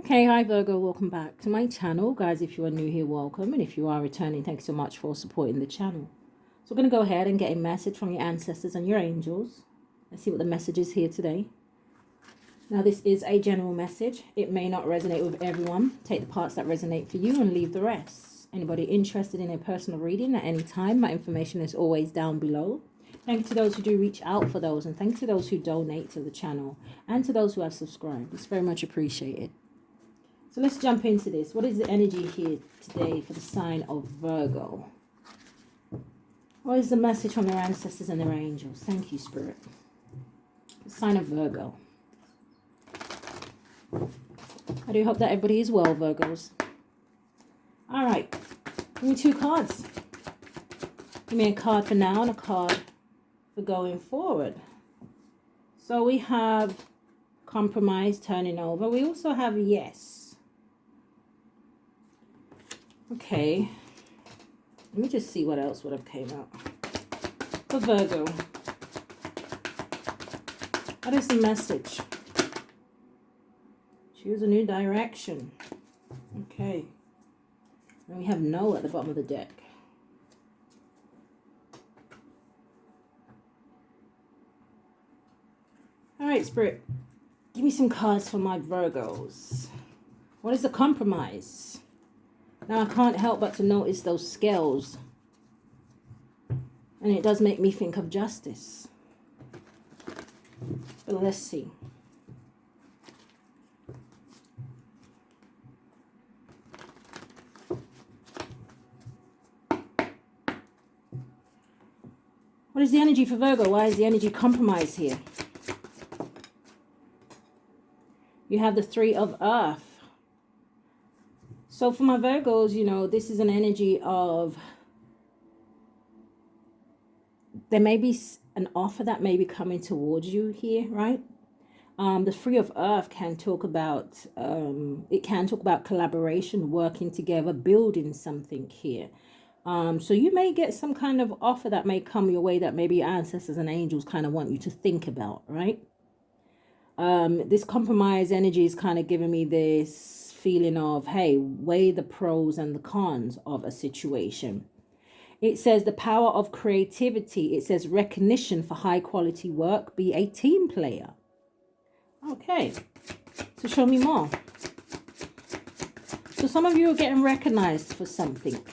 Okay, hi Virgo, welcome back to my channel. Guys, if you are new here, welcome. And if you are returning, thanks so much for supporting the channel. So we're going to go ahead and get a message from your ancestors and your angels. Let's see what the message is here today. Now, this is a general message. It may not resonate with everyone. Take the parts that resonate for you and leave the rest. Anybody interested in a personal reading at any time, my information is always down below. Thank you to those who do reach out for those, and thank you to those who donate to the channel and to those who have subscribed. It's very much appreciated. So let's jump into this. What is the energy here today for the sign of Virgo? What is the message from their ancestors and their angels? Thank you, Spirit. The sign of Virgo. I do hope that everybody is well, Virgos. All right. Give me two cards. Give me a card for now and a card for going forward. So we have compromise, turning over. We also have yes. Okay, let me just see what else would have came out. For Virgo, what is the message? Choose a new direction. Okay, and we have no at the bottom of the deck. All right, Spirit, give me some cards for my Virgos. What is the compromise? Now, I can't help but to notice those scales. And it does make me think of justice. But let's see. What is the energy for Virgo? Why is the energy compromise here? You have the Three of Earth. So for my Virgos, you know, this is an energy of, there may be an offer that may be coming towards you here, right? The Three of Earth can talk about, it can talk about collaboration, working together, building something here. So you may get some kind of offer that may come your way that maybe your ancestors and angels kind of want you to think about, right? This compromise energy is kind of giving me this feeling of, hey, weigh the pros and the cons of a situation. It says the power of creativity. It says recognition for high quality work. Be a team player. Okay, so show me more. So some of you are getting recognized for something.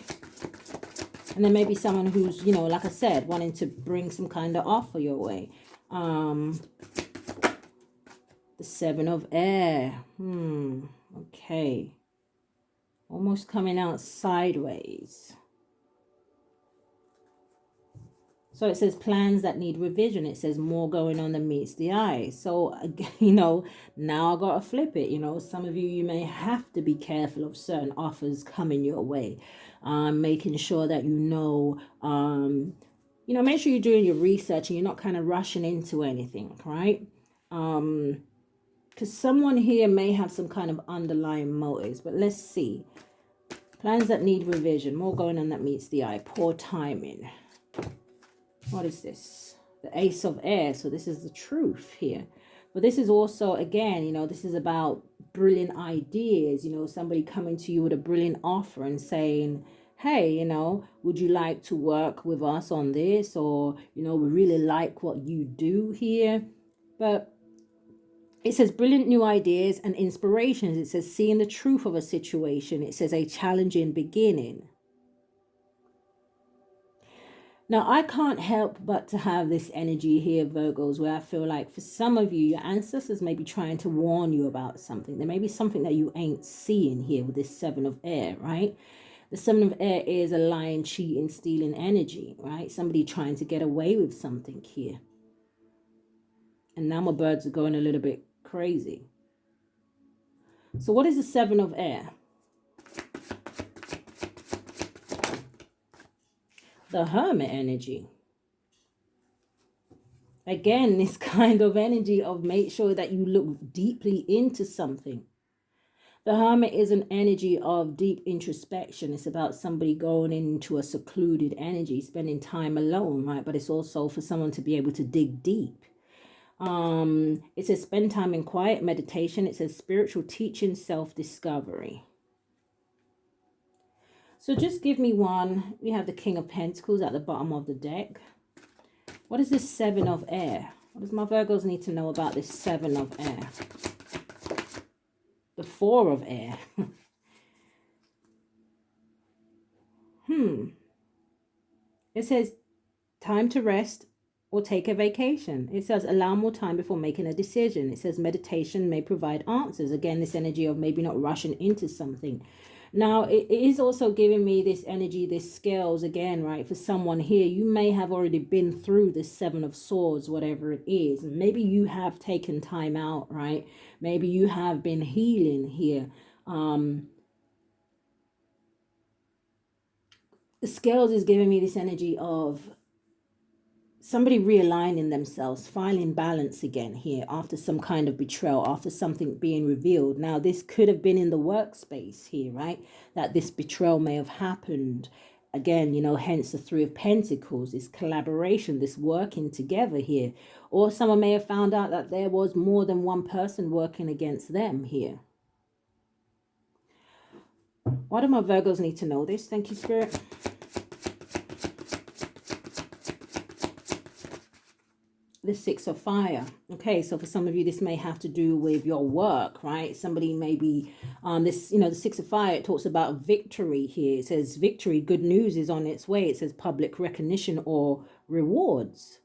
And there may be someone who's, you know, like I said, wanting to bring some kind of offer your way. The Seven of Air. Okay. Almost coming out sideways. So it says plans that need revision. It says more going on than meets the eye. So, you know, now I got to flip it. You know, some of you may have to be careful of certain offers coming your way. Making sure that you know, make sure you're doing your research and you're not kind of rushing into anything, right? Because someone here may have some kind of underlying motives. But let's see. Plans that need revision. More going on that meets the eye. Poor timing. What is this? The Ace of Air. So this is the truth here. But this is also, again, you know, this is about brilliant ideas. You know, somebody coming to you with a brilliant offer and saying, hey, you know, would you like to work with us on this? Or, you know, we really like what you do here. But it says brilliant new ideas and inspirations. It says seeing the truth of a situation. It says a challenging beginning. Now, I can't help but to have this energy here, Virgos, where I feel like for some of you, your ancestors may be trying to warn you about something. There may be something that you ain't seeing here with this Seven of Air, right? The Seven of Air is a lying, cheating, stealing energy, right? Somebody trying to get away with something here. And now my birds are going a little bit crazy. So what is the Seven of Air? The Hermit energy. Again, this kind of energy of make sure that you look deeply into something. The Hermit is an energy of deep introspection. It's about somebody going into a secluded energy, spending time alone, right? But it's also for someone to be able to dig deep. It says spend time in quiet meditation. It says spiritual teaching, self-discovery. So just give me one. We have the King of Pentacles at the bottom of the deck. What is this Seven of Air? What does my Virgos need to know about this Seven of Air? The Four of Air. It says time to rest or take a vacation. It says allow more time before making a decision. It says meditation may provide answers. Again, this energy of maybe not rushing into something. Now, it is also giving me this energy, this scales again, right? For someone here, you may have already been through this Seven of Swords, whatever it is. Maybe you have taken time out, right? Maybe you have been healing here. The scales is giving me this energy of somebody realigning themselves, finding balance again here after some kind of betrayal, after something being revealed. Now, this could have been in the workspace here, right? That this betrayal may have happened. Again, you know, hence the Three of Pentacles, this collaboration, this working together here. Or someone may have found out that there was more than one person working against them here. Why do my Virgos need to know this? Thank you, Spirit. The Six of Fire. Okay, so for some of you, this may have to do with your work, right? Somebody may be, this, you know, the Six of Fire, it talks about victory here. It says victory, good news is on its way. It says public recognition or rewards.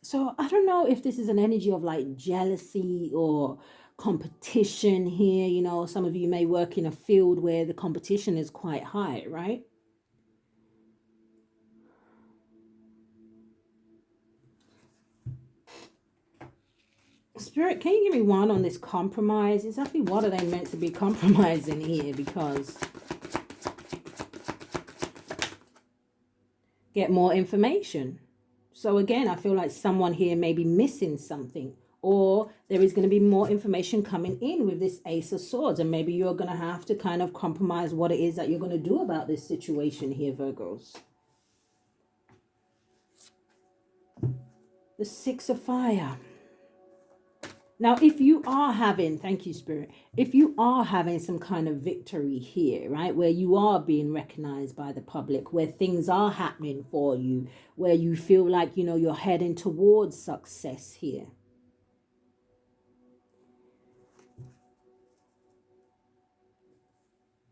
So I don't know if this is an energy of like jealousy or competition here. You know, some of you may work in a field where the competition is quite high, right? Spirit, can you give me one on this compromise? Exactly what are they meant to be compromising here? Because get more information. So again, I feel like someone here may be missing something, or there is going to be more information coming in with this Ace of Swords, and maybe you're going to have to kind of compromise what it is that you're going to do about this situation here, Virgos. The Six of Fire. Now, if you are having, thank you, Spirit, if you are having some kind of victory here, right, where you are being recognized by the public, where things are happening for you, where you feel like, you know, you're heading towards success here.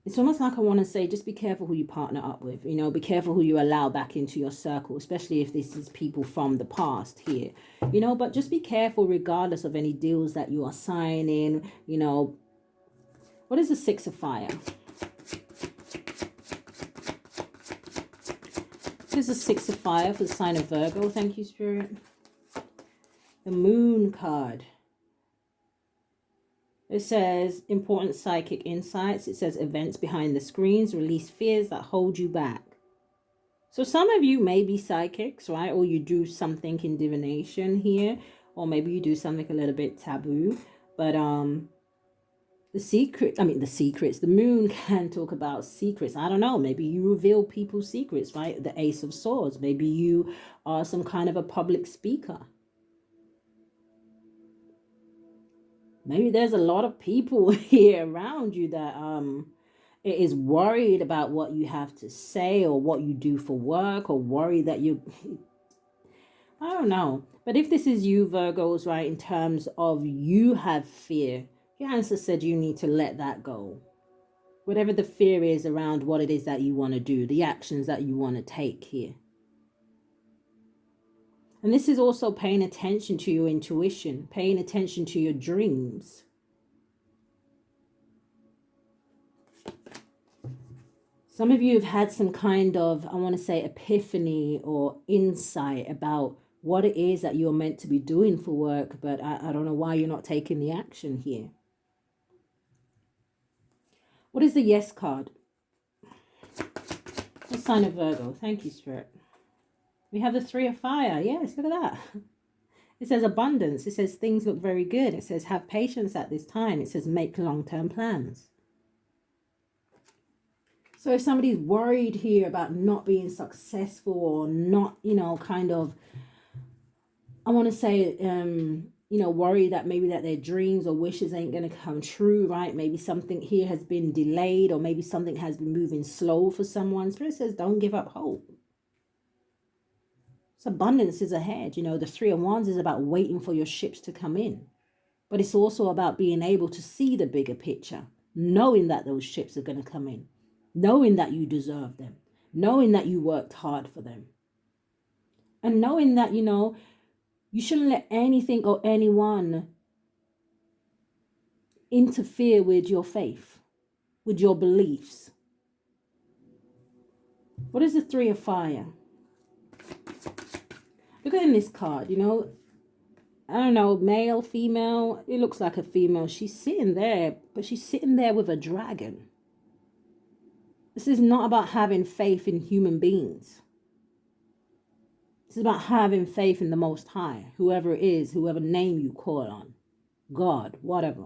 It's almost like I want to say, just be careful who you partner up with, you know, be careful who you allow back into your circle, especially if this is people from the past here, you know, but just be careful regardless of any deals that you are signing, you know. What is the Six of Fire? What is the Six of Fire for the sign of Virgo? Thank you, Spirit. The Moon card. It says important psychic insights. It says events behind the screens, release fears that hold you back. So some of you may be psychics, right? Or you do something in divination here, or maybe you do something a little bit taboo. But the moon can talk about secrets. I don't know. Maybe you reveal people's secrets, right? The Ace of Swords. Maybe you are some kind of a public speaker. Maybe there's a lot of people here around you that is worried about what you have to say or what you do for work, or worried that you, I don't know. But if this is you, Virgos, right, in terms of you have fear, your answer said you need to let that go. Whatever the fear is around what it is that you want to do, the actions that you want to take here. And this is also paying attention to your intuition, paying attention to your dreams. Some of you have had some kind of, I want to say, epiphany or insight about what it is that you're meant to be doing for work, but I don't know why you're not taking the action here. What is the Yes card? The sign of Virgo. Thank you, Spirit. We have the Three of Fire. Yes, look at that. It says abundance. It says things look very good. It says have patience at this time. It says make long-term plans. So if somebody's worried here about not being successful or not, you know, kind of I want to say, worry that maybe that their dreams or wishes ain't going to come true, right? Maybe something here has been delayed, or maybe something has been moving slow for someone. Spirit says, don't give up hope. So abundance is ahead. The Three of Wands is about waiting for your ships to come in. But it's also about being able to see the bigger picture, knowing that those ships are going to come in, knowing that you deserve them, knowing that you worked hard for them, and knowing that, you shouldn't let anything or anyone interfere with your faith, with your beliefs. What is the Three of Fire? Look at in this card, I don't know, male, female. It looks like a female. She's sitting there, but she's sitting there with a dragon. This is not about having faith in human beings. This is about having faith in the Most High, whoever it is, whoever name you call on, God, whatever.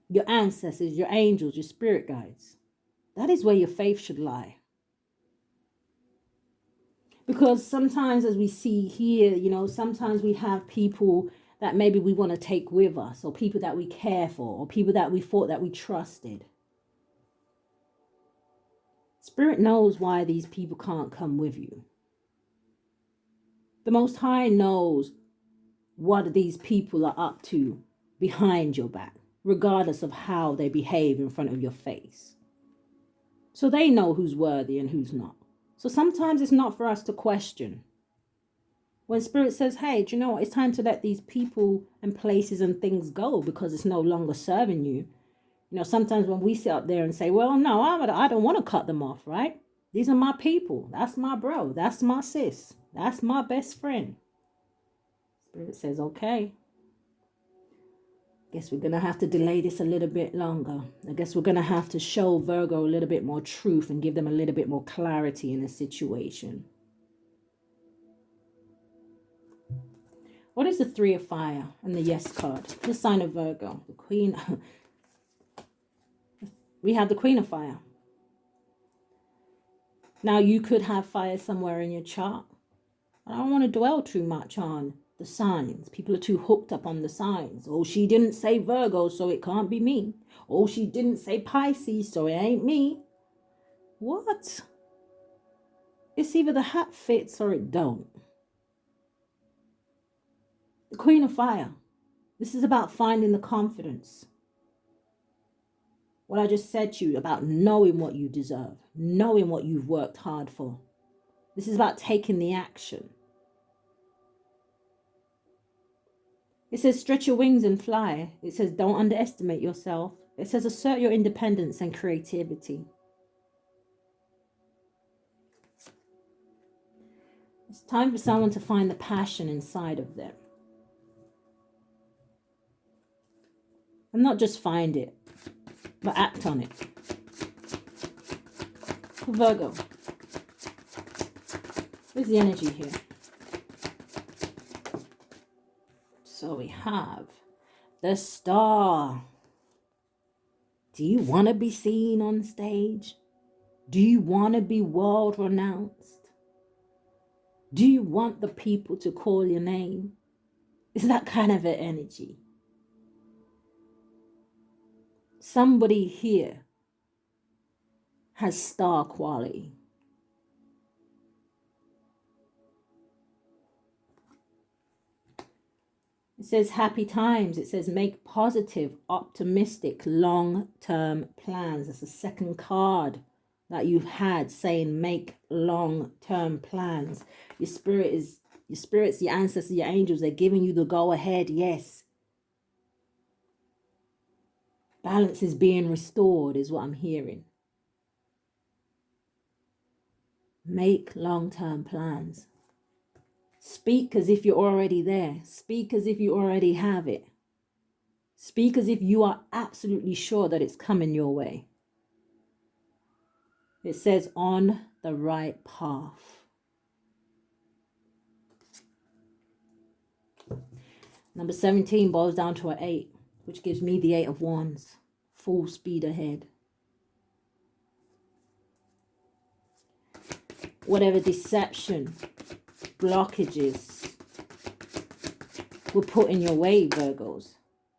Your ancestors, your angels, your spirit guides. That is where your faith should lie. Because sometimes, as we see here, sometimes we have people that maybe we want to take with us, or people that we care for, or people that we thought that we trusted. Spirit knows why these people can't come with you. The Most High knows what these people are up to behind your back, regardless of how they behave in front of your face. So they know who's worthy and who's not. So sometimes it's not for us to question. When Spirit says, hey, do you know what? It's time to let these people and places and things go because it's no longer serving you. Sometimes when we sit up there and say, well, no, I don't want to cut them off, right? These are my people. That's my bro. That's my sis. That's my best friend. Spirit says, okay. Guess we're going to have to delay this a little bit longer. I guess we're going to have to show Virgo a little bit more truth and give them a little bit more clarity in the situation. What is the Three of Fire and the Yes card? The sign of Virgo, the Queen. We have the Queen of Fire. Now, you could have fire somewhere in your chart. I don't want to dwell too much on the signs. People are too hooked up on the signs. Oh, she didn't say Virgo, so it can't be me. Oh, she didn't say Pisces, so it ain't me. What? It's either the hat fits or it don't. The Queen of Fire. This is about finding the confidence. What I just said to you about knowing what you deserve, knowing what you've worked hard for. This is about taking the action. It says stretch your wings and fly. It says don't underestimate yourself. It says assert your independence and creativity. It's time for someone to find the passion inside of them. And not just find it, but act on it. Virgo. Where's the energy here? So we have the Star. Do you want to be seen on stage? Do you want to be world renounced? Do you want the people to call your name? It's that kind of an energy. Somebody here has star quality. It says happy times. It says make positive, optimistic, long-term plans. That's the second card that you've had saying make long-term plans. Your spirits, your ancestors, your angels, they're giving you the go-ahead. Yes. Balance is being restored is what I'm hearing. Make long-term plans. Speak as if you're already there. Speak as if you already have it. Speak as if you are absolutely sure that it's coming your way. It says on the right path. Number 17 boils down to an 8, which gives me the 8 of Wands. Full speed ahead. Whatever deception, blockages, were put in your way, Virgos.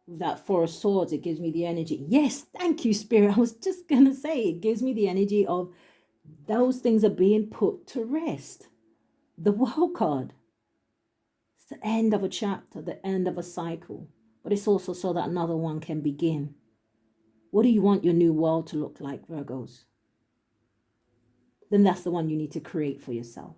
With that Four of Swords, it gives me the energy. Yes, thank you, Spirit. I was just going to say, it gives me the energy of those things are being put to rest. The World card. It's the end of a chapter, the end of a cycle. But it's also so that another one can begin. What do you want your new world to look like, Virgos? Then that's the one you need to create for yourself.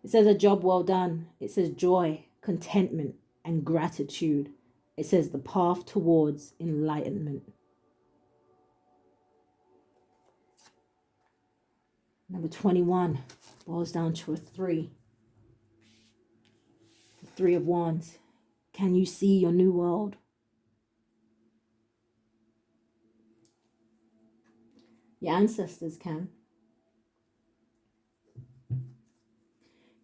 It says a job well done. It says joy, contentment, and gratitude. It says the path towards enlightenment. Number 21 boils down to a 3. The 3 of Wands. Can you see your new world? Your ancestors can. Give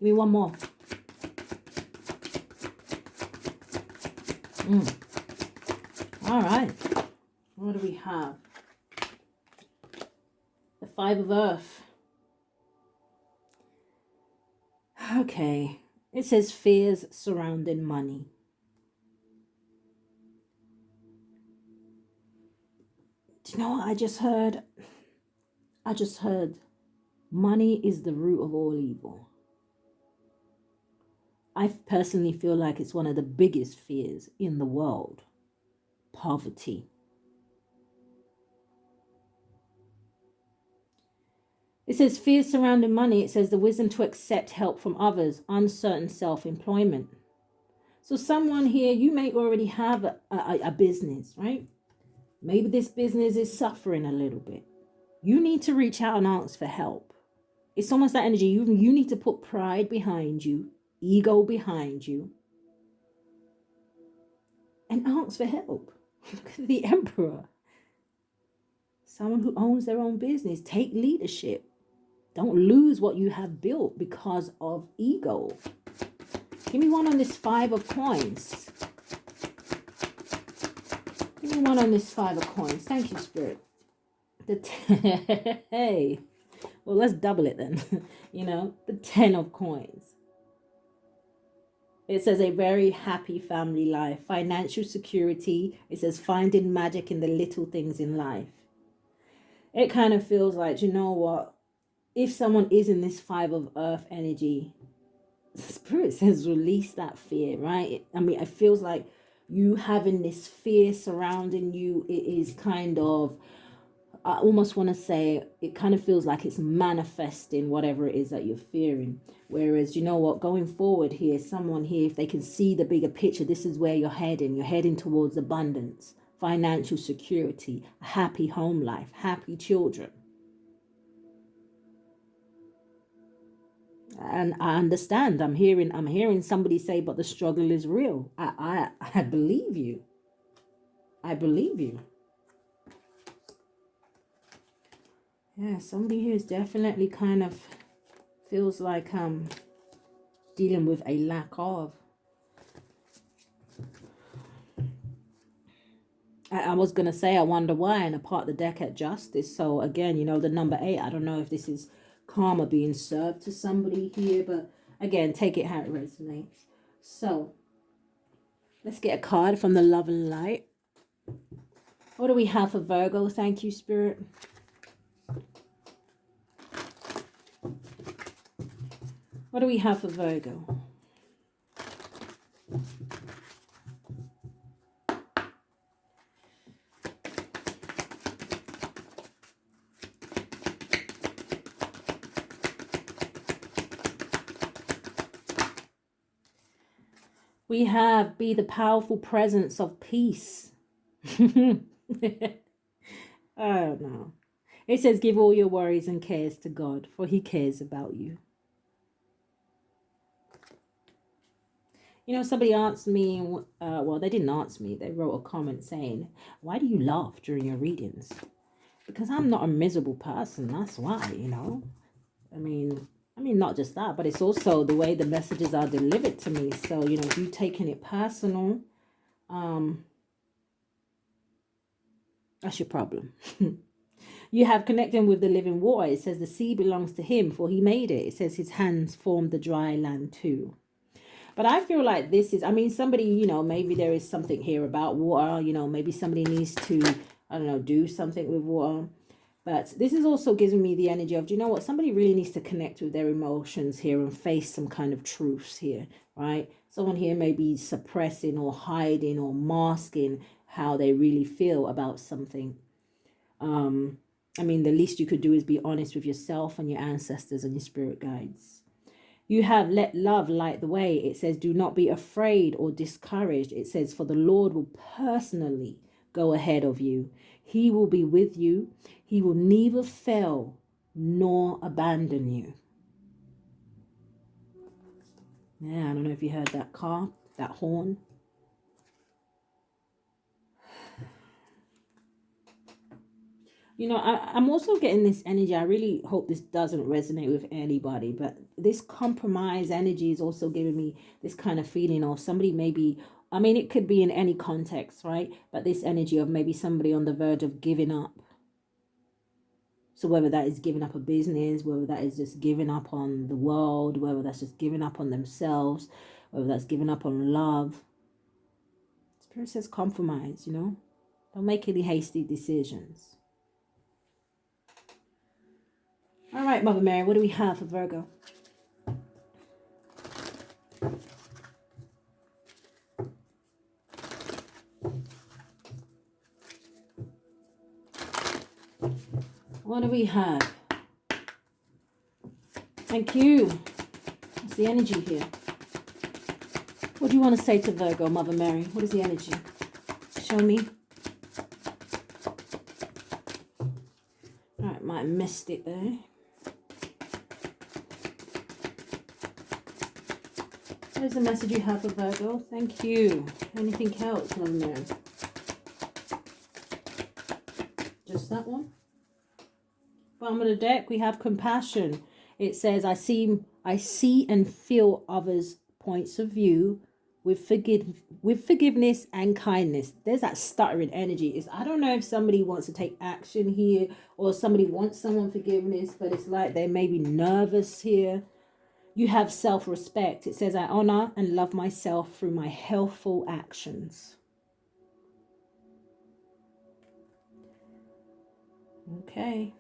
me one more. All right. What do we have? The 5 of Earth. Okay. It says fears surrounding money. Do you know what I just heard? I just heard money is the root of all evil. I personally feel like it's one of the biggest fears in the world. Poverty. It says fears surrounding money. It says the wisdom to accept help from others, uncertain self-employment. So someone here, you may already have a business, right? Maybe this business is suffering a little bit. You need to reach out and ask for help. It's almost that energy. You need to put pride behind you, ego behind you, and ask for help. Look at the Emperor. Someone who owns their own business. Take leadership. Don't lose what you have built because of ego. Give me one on this 5 of coins. Give me one on this 5 of coins. Thank you, Spirit. Hey. Well, let's double it then. You know, the 10 of coins. It says a very happy family life. Financial security. It says finding magic in the little things in life. It kind of feels like, you know what? If someone is in this 5 of Earth energy, Spirit says release that fear, right? I mean, it feels like you having this fear surrounding you. It is kind of, I almost want to say, it kind of feels like it's manifesting whatever it is that you're fearing. Whereas, you know what, going forward here, someone here, if they can see the bigger picture, this is where you're heading. You're heading towards abundance, financial security, a happy home life, happy children. And I understand. I'm hearing somebody say, but the struggle is real. I believe you. I believe you. Yeah, somebody here is definitely kind of feels like dealing with a lack of. I was gonna say I wonder why, and apart the deck at Justice. So again, you know, the number 8. I don't know if this is karma being served to somebody here, but again, take it how it resonates. So let's get a card from the Love and Light. What do we have for Virgo? Thank you, Spirit. What do we have for Virgo? We have be the powerful presence of peace. I don't know. It says give all your worries and cares to God, for he cares about you. You know, somebody asked me, well, they didn't ask me. They wrote a comment saying, why do you laugh during your readings? Because I'm not a miserable person. That's why, you know. I mean, not just that, but it's also the way the messages are delivered to me. So, you know, if you're taking it personal, that's your problem. You have connecting with the living water. It says the sea belongs to him, for he made it. It says his hands formed the dry land too. But I feel like this is, I mean, somebody, you know, maybe there is something here about water, you know, maybe somebody needs to, I don't know, do something with water. But this is also giving me the energy of, do you know what? Somebody really needs to connect with their emotions here and face some kind of truths here, right? Someone here may be suppressing or hiding or masking how they really feel about something. I mean, the least you could do is be honest with yourself and your ancestors and your spirit guides. You have let love light the way. It says, do not be afraid or discouraged. It says, for the Lord will personally go ahead of you. He will be with you. He will neither fail nor abandon you. Yeah, I don't know if you heard that car, that horn. You know, I'm also getting this energy. I really hope this doesn't resonate with anybody, but this compromise energy is also giving me this kind of feeling of somebody maybe, I mean, it could be in any context, right? But this energy of maybe somebody on the verge of giving up. So whether that is giving up a business, whether that is just giving up on the world, whether that's just giving up on themselves, whether that's giving up on love. Spirit says compromise, you know. Don't make any hasty decisions. All right, Mother Mary, what do we have for Virgo? What do we have? Thank you. What's the energy here? What do you want to say to Virgo, Mother Mary? What is the energy? Show me. All right, might have missed it there. What is the message you have for Virgo? Thank you. Anything else, Mother Mary? Just that one? Bottom of the deck, we have compassion. It says, I see and feel others' points of view with forgiveness and kindness. There's that stuttering energy. I don't know if somebody wants to take action here or somebody wants someone forgiveness, but it's like they may be nervous here. You have self-respect. It says, I honor and love myself through my healthful actions. Okay.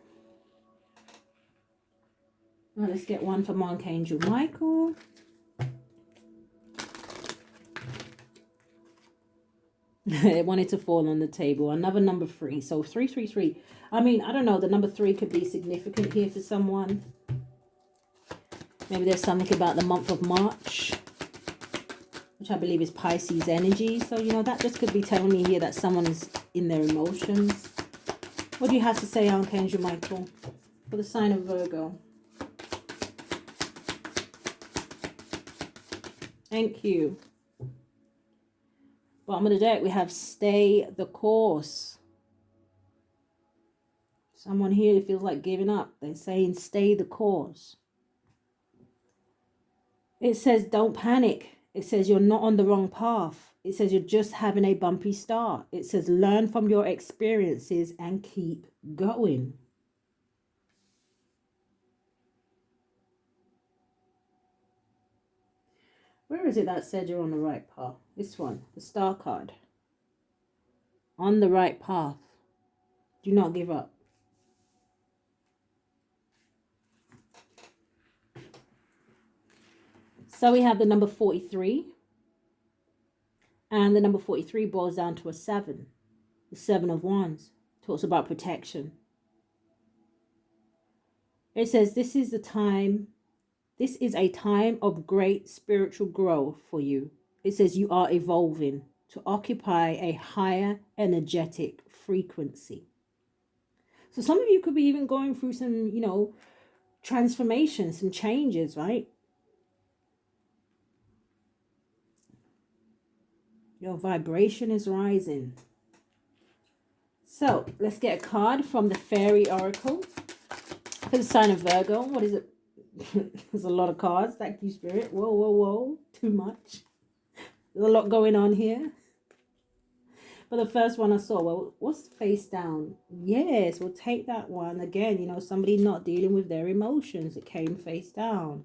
Well, let's get one from Archangel Michael. It wanted to fall on the table. Another number 3. So 333. I mean, I don't know. The number 3 could be significant here for someone. Maybe there's something about the month of March, which I believe is Pisces energy. So, you know, that just could be telling me here that someone is in their emotions. What do you have to say, Archangel Michael, for the sign of Virgo? Thank you. Bottom of the deck, we have stay the course. Someone here feels like giving up. They're saying stay the course. It says don't panic. It says you're not on the wrong path. It says you're just having a bumpy start. It says learn from your experiences and keep going. Where is it that said you're on the right path? This one, the star card. On the right path. Do not give up. So we have the number 43. And the number 43 boils down to a 7. The 7 of Wands talks about protection. It says this is a time of great spiritual growth for you. It says you are evolving to occupy a higher energetic frequency. So some of you could be even going through some, you know, transformation, some changes, right? Your vibration is rising. So let's get a card from the Fairy Oracle for the sign of Virgo. What is it? There's a lot of cards. Thank you, Spirit. Whoa, whoa, whoa. Too much. There's a lot going on here. But the first one I saw, well, what's face down? Yes, we'll take that one. Again, you know, somebody not dealing with their emotions. It came face down.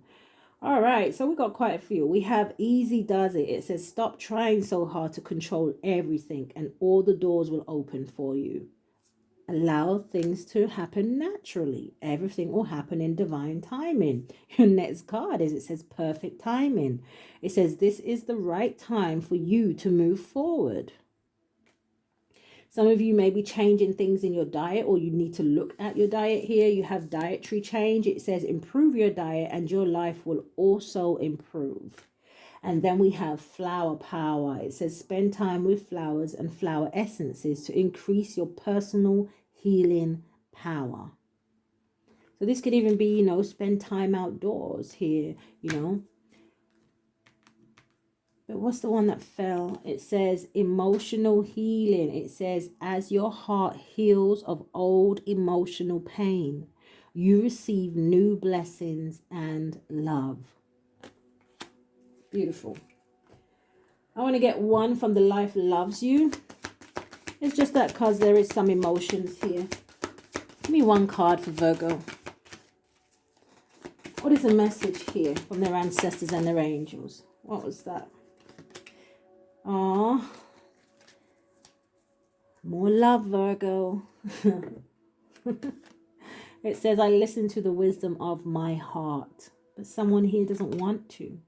All right, so we got quite a few. We have easy does it. It says stop trying so hard to control everything and all the doors will open for you. Allow things to happen naturally. Everything will happen in divine timing. Your next card is, it says perfect timing. It says this is the right time for you to move forward. Some of you may be changing things in your diet, or you need to look at your diet here. You have dietary change. It says improve your diet and your life will also improve. And then we have flower power. It says spend time with flowers and flower essences to increase your personal healing power. So this could even be, you know, spend time outdoors here, you know. But what's the one that fell? It says emotional healing. It says as your heart heals of old emotional pain, you receive new blessings and love. Beautiful. I want to get one from the Life Loves You. It's just that because there is some emotions here. Give me one card for Virgo. What is the message here from their ancestors and their angels? What was that? Oh, more love, Virgo. It says, I listen to the wisdom of my heart. But someone here doesn't want to.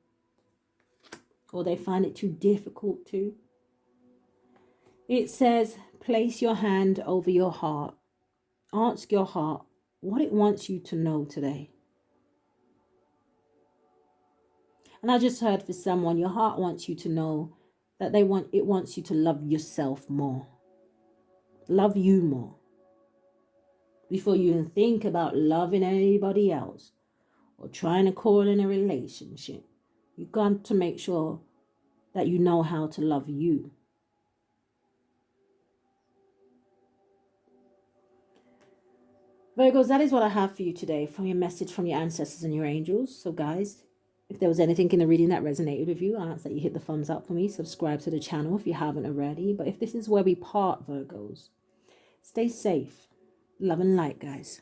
Or they find it too difficult to. It says, place your hand over your heart. Ask your heart what it wants you to know today. And I just heard for someone, your heart wants you to know that it wants you to love yourself more. Love you more. Before you even think about loving anybody else or trying to call in a relationship, you've got to make sure that you know how to love you. Virgos, that is what I have for you today from your message from your ancestors and your angels. So guys, if there was anything in the reading that resonated with you, I ask that you hit the thumbs up for me. Subscribe to the channel if you haven't already. But if this is where we part, Virgos, stay safe. Love and light, guys.